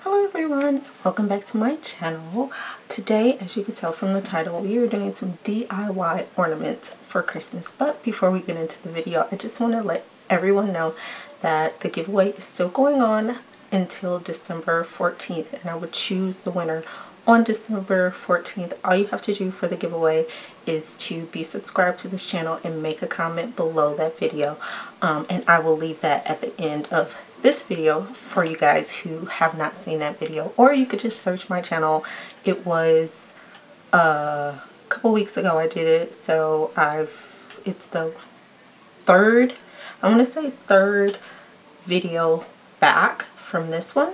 Hello everyone, welcome back to my channel. Today, as you can tell from the title, we are doing some DIY ornaments for Christmas. But before we get into the video, I just want to let everyone know that the giveaway is still going on until December 14th, and I would choose the winner on December 14th. All you have to do for the giveaway is to be subscribed to this channel and make a comment below that video, and I will leave that at the end of this video for you guys who have not seen that video, or you could just search my channel. It was a couple weeks ago I did it, so it's the third, I want to say third video back from this one,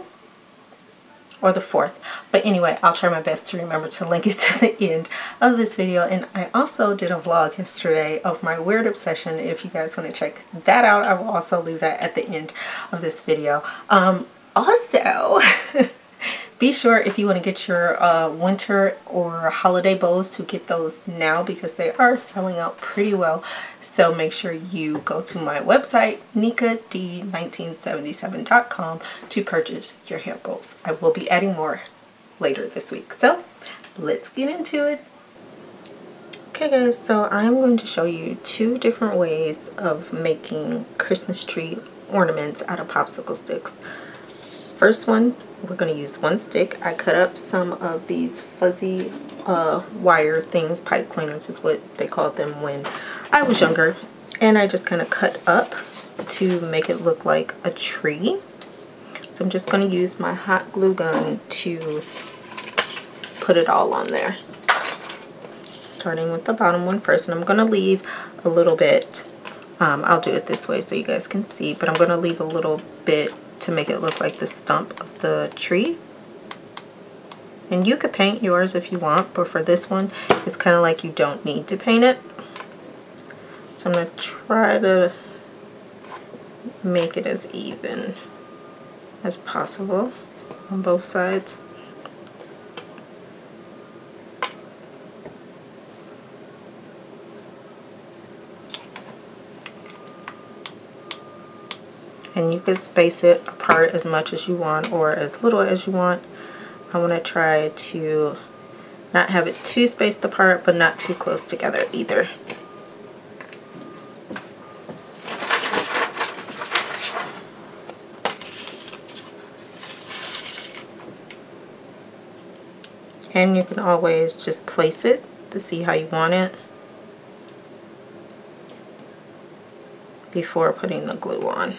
or the fourth. But anyway, I'll try my best to remember to link it to the end of this video. And I also did a vlog yesterday of my weird obsession. If you guys want to check that out, I will also leave that at the end of this video. Also, be sure if you want to get your winter or holiday bows to get those now, because they are selling out pretty well. So make sure you go to my website, nikad1977.com, to purchase your hair bows. I will be adding more later this week. So let's get into it. Okay guys, so I'm going to show you two different ways of making Christmas tree ornaments out of popsicle sticks. First one, we're going to use one stick. I cut up some of these fuzzy wire things, pipe cleaners is what they called them when I was younger, and I just kind of cut up to make it look like a tree. So I'm just going to use my hot glue gun to put it all on there, starting with the bottom one first. And I'm going to leave a little bit, I'll do it this way so you guys can see, but I'm going to leave a little bit to make it look like the stump of the tree. And you could paint yours if you want, but for this one it's kind of like you don't need to paint it. So I'm going to try to make it as even as possible on both sides. And you can space it apart as much as you want or as little as you want. I want to try to not have it too spaced apart, but not too close together either. And you can always just place it to see how you want it before putting the glue on.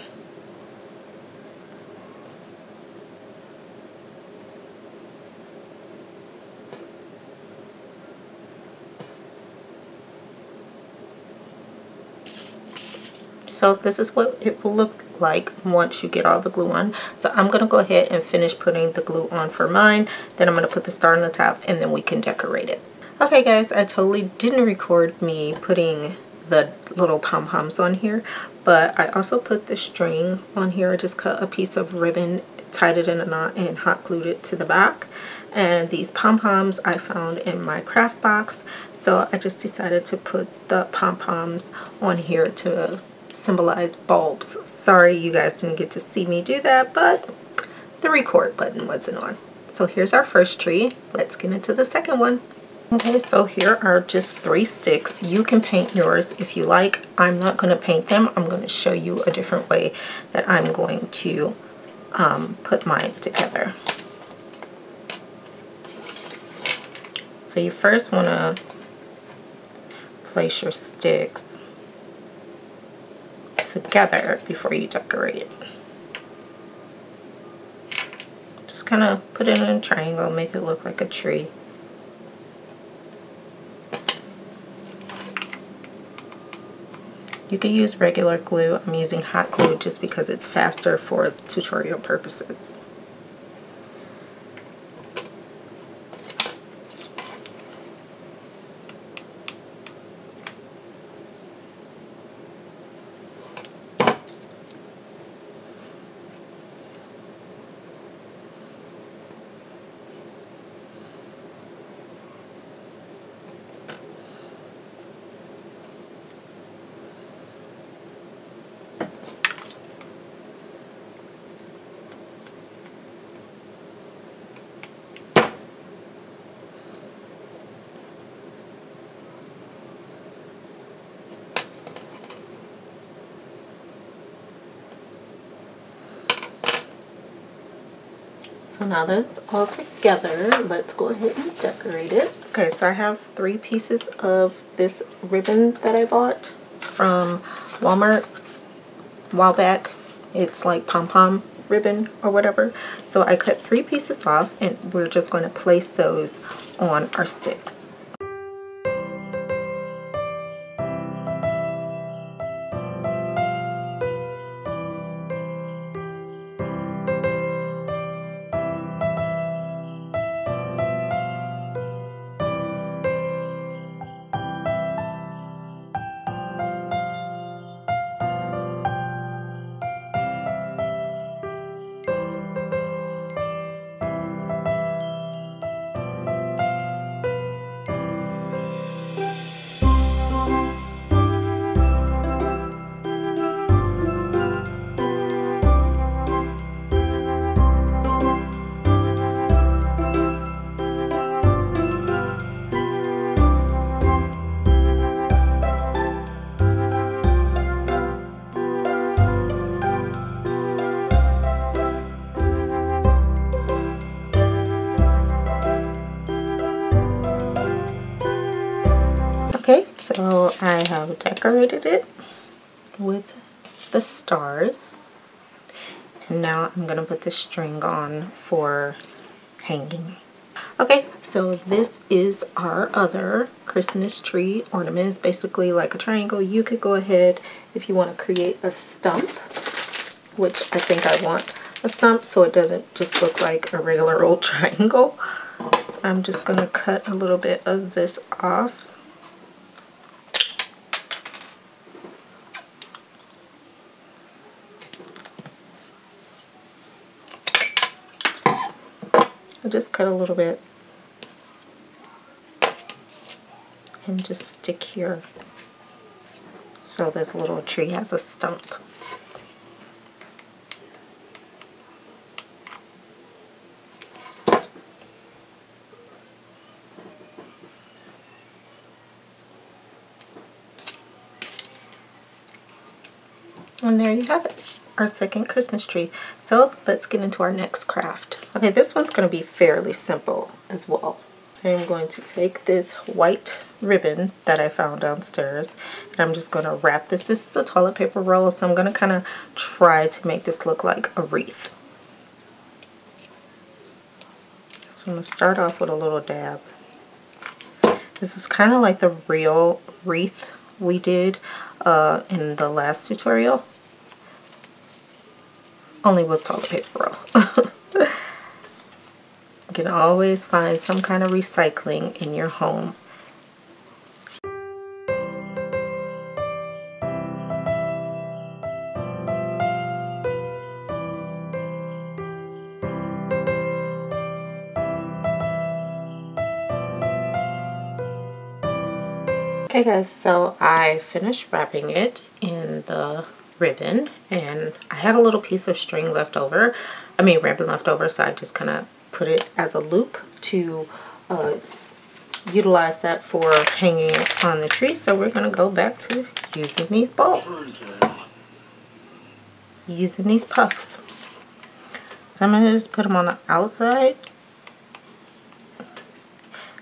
So this is what it will look like once you get all the glue on. So I'm going to go ahead and finish putting the glue on for mine. Then I'm going to put the star on the top, and then we can decorate it. Okay guys, I totally didn't record me putting the little pom-poms on here, but I also put the string on here. I just cut a piece of ribbon, tied it in a knot, and hot glued it to the back. And these pom-poms I found in my craft box, so I just decided to put the pom-poms on here to symbolize bulbs. Sorry you guys didn't get to see me do that, but the record button wasn't on. So here's our first tree. Let's get into the second one. Okay, so here are just 3 sticks. You can paint yours if you like. I'm not going to paint them. I'm going to show you a different way that I'm going to put mine together. So you first want to place your sticks together before you decorate it. Just kind of put it in a triangle, make it look like a tree. You could use regular glue. I'm using hot glue just because it's faster for tutorial purposes. So now that's all together, let's go ahead and decorate it. Okay, so I have 3 pieces of this ribbon that I bought from Walmart a while back. It's like pom-pom ribbon or whatever. So I cut 3 pieces off and we're just going to place those on our sticks. Okay, so I have decorated it with the stars, and now I'm gonna put the string on for hanging. Okay, so this is our other Christmas tree ornament. It's basically like a triangle. You could go ahead if you want to create a stump, which I think I want a stump so it doesn't just look like a regular old triangle. I'm just gonna cut a little bit of this off. I'll just cut a little bit and just stick here so this little tree has a stump. And there you have it, our second Christmas tree. So let's get into our next craft. Okay, this one's going to be fairly simple as well. I'm going to take this white ribbon that I found downstairs and I'm just going to wrap this. This is a toilet paper roll, so I'm going to kind of try to make this look like a wreath. So I'm going to start off with a little dab. This is kind of like the real wreath we did in the last tutorial, only with toilet paper roll. You can always find some kind of recycling in your home. Okay guys, so I finished wrapping it in the ribbon and I had a little piece of string left over, ribbon left over, so I just kind of put it as a loop to utilize that for hanging it on the tree. So we're going to go back to using these balls, using these puffs. So I'm going to just put them on the outside.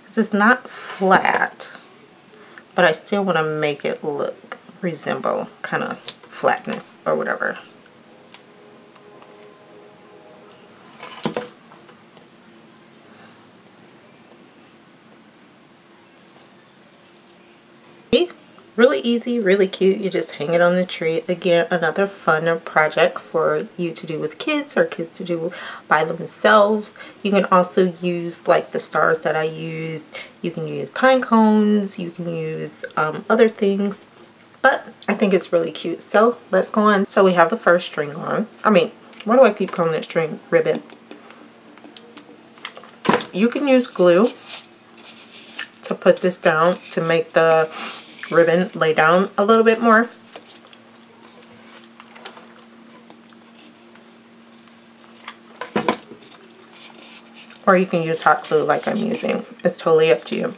This is not flat, but I still want to make it resemble kind of flatness or whatever. Really easy, really cute. You just hang it on the tree. Again, another fun project for you to do with kids or kids to do by themselves. You can also use like the stars that I use. You can use pine cones. You can use other things. But I think it's really cute. So let's go on. So we have the first string on. Why do I keep calling it string? Ribbon. You can use glue to put this down to make the ribbon lay down a little bit more. Or you can use hot glue like I'm using. It's totally up to you.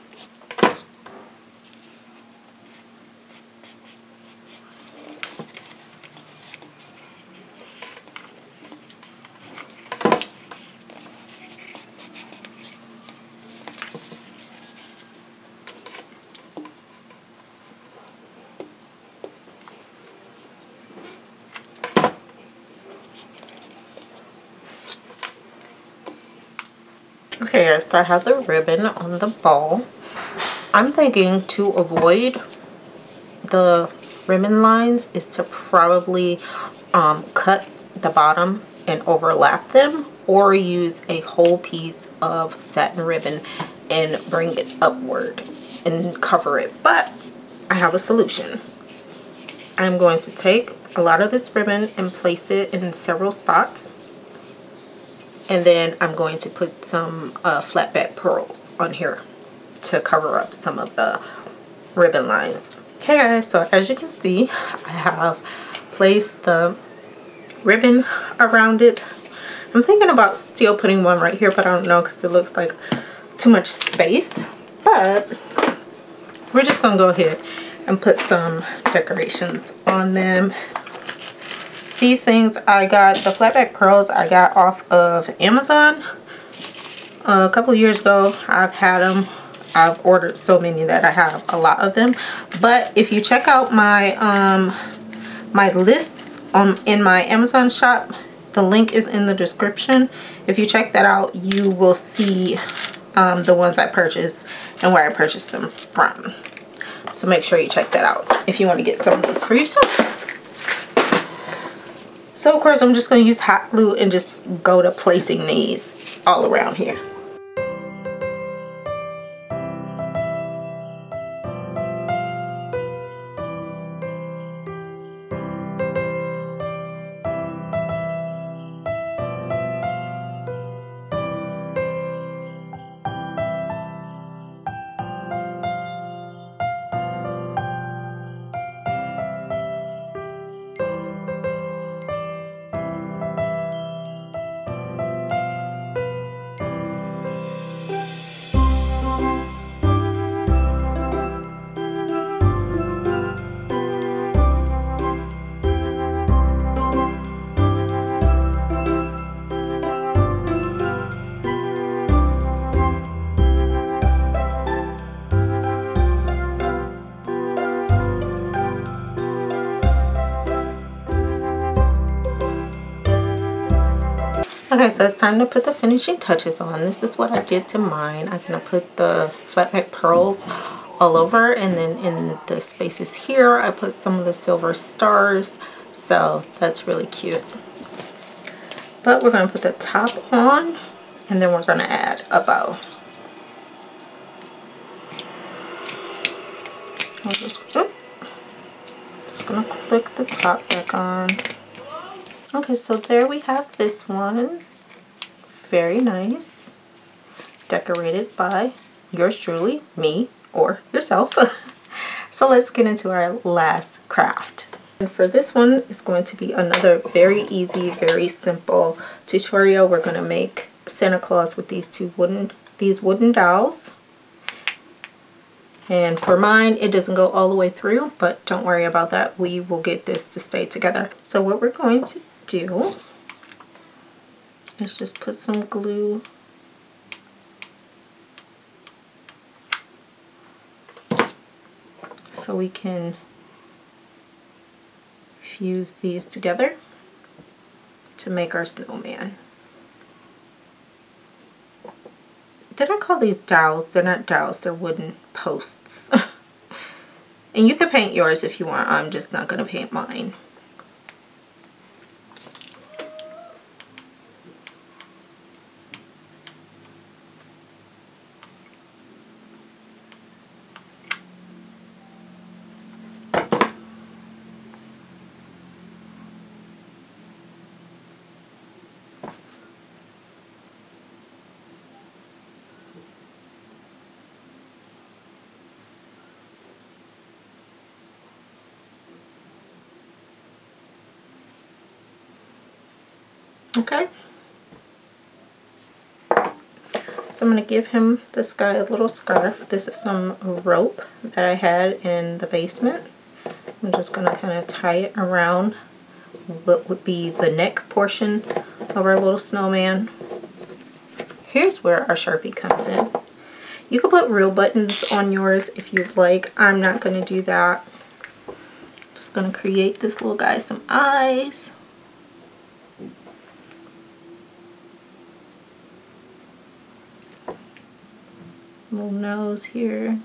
Okay guys, so I have the ribbon on the ball. I'm thinking to avoid the ribbon lines is to probably cut the bottom and overlap them, or use a whole piece of satin ribbon and bring it upward and cover it. But I have a solution. I'm going to take a lot of this ribbon and place it in several spots, and then I'm going to put some flat back pearls on here to cover up some of the ribbon lines. Okay guys, so as you can see, I have placed the ribbon around it. I'm thinking about still putting one right here, but I don't know because it looks like too much space. But we're just gonna go ahead and put some decorations on them. These things I got, the flatback pearls I got off of Amazon a couple years ago. I've had them. I've ordered so many that I have a lot of them. But if you check out my my lists in my Amazon shop, the link is in the description. If you check that out, you will see the ones I purchased and where I purchased them from. So make sure you check that out if you want to get some of these for yourself. So of course I'm just going to use hot glue and just go to placing these all around here. Okay, so it's time to put the finishing touches on. This is what I did to mine. I'm going to put the flat back pearls all over, and then in the spaces here I put some of the silver stars. So that's really cute. But we're going to put the top on, and then we're going to add a bow. I'm just going to click the top back on. Okay, so there we have this one. Very nice. Decorated by yours truly, me, or yourself. So let's get into our last craft. And for this one, it's going to be another very easy, very simple tutorial. We're going to make Santa Claus with these wooden dowels. And for mine, it doesn't go all the way through, but don't worry about that. We will get this to stay together. So what we're going to do is just put some glue so we can fuse these together to make our snowman. Did I call these dowels? They're not dowels, they're wooden posts. And you can paint yours if you want. I'm just not going to paint mine. Okay, so I'm going to give him, this guy, a little scarf. This is some rope that I had in the basement. I'm just going to kind of tie it around what would be the neck portion of our little snowman. Here's where our Sharpie comes in. You could put real buttons on yours if you'd like. I'm not going to do that. Just going to create this little guy some eyes. Little nose here.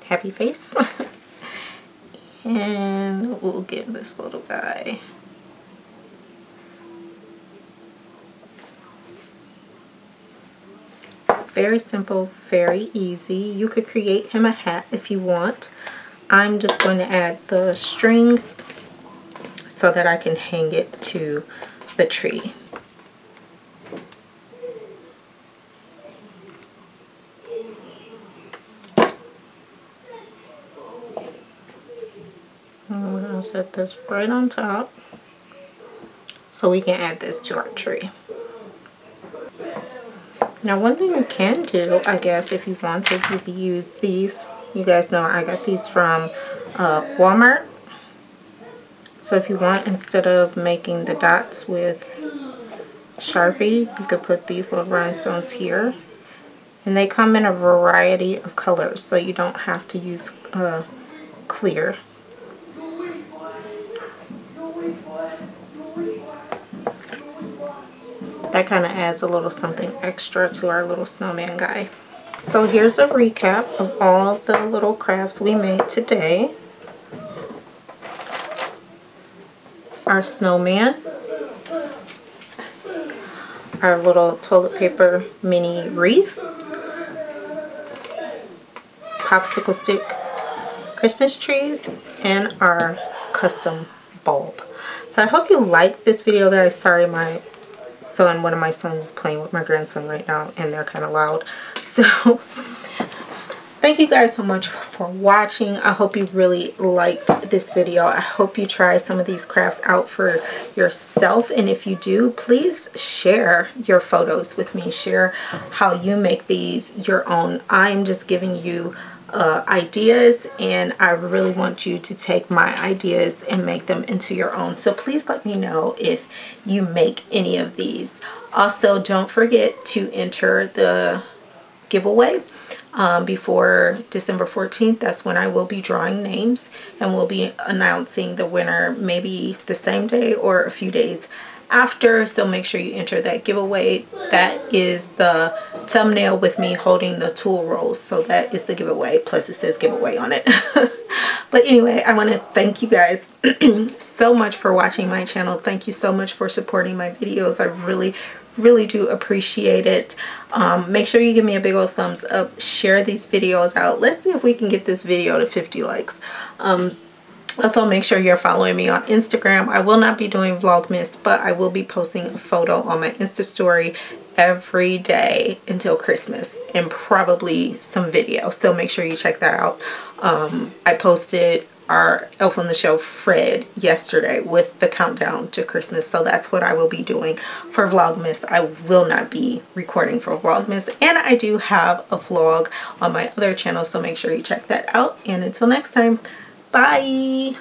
Happy face. And we'll give this little guy very simple, very easy. You could create him a hat if you want. I'm just going to add the string so that I can hang it to the tree. And we're going to set this right on top so we can add this to our tree. Now, one thing you can do, I guess, if you wanted, you could use these. You guys know I got these from Walmart. So if you want, instead of making the dots with Sharpie, you could put these little rhinestones here. And they come in a variety of colors, so you don't have to use clear. That kind of adds a little something extra to our little snowman guy. So here's a recap of all the little crafts we made today. Our snowman, our little toilet paper mini wreath, popsicle stick Christmas trees, and our custom bulb. So I hope you liked this video, guys. Sorry, one of my sons is playing with my grandson right now and they're kind of loud. So thank you guys so much for watching. I hope you really liked this video. I hope you try some of these crafts out for yourself, and if you do, please share your photos with me. Share how you make these your own. I'm just giving you ideas, and I really want you to take my ideas and make them into your own. So please let me know if you make any of these. Also, don't forget to enter the giveaway before December 14th. That's when I will be drawing names, and we'll be announcing the winner maybe the same day or a few days after. So make sure you enter that giveaway. That is the thumbnail with me holding the tool rolls, so that is the giveaway, plus it says giveaway on it. But anyway, I want to thank you guys so much for watching my channel. Thank you so much for supporting my videos. I really do appreciate it. Make sure you give me a big old thumbs up. Share these videos out. Let's see if we can get this video to 50 likes. Also, make sure you're following me on Instagram. I will not be doing Vlogmas, but I will be posting a photo on my Insta story every day until Christmas, and probably some video. So make sure you check that out. I posted our Elf on the Shelf Fred yesterday with the countdown to Christmas. So that's what I will be doing for Vlogmas. I will not be recording for Vlogmas. And I do have a vlog on my other channel, so make sure you check that out. And until next time, bye!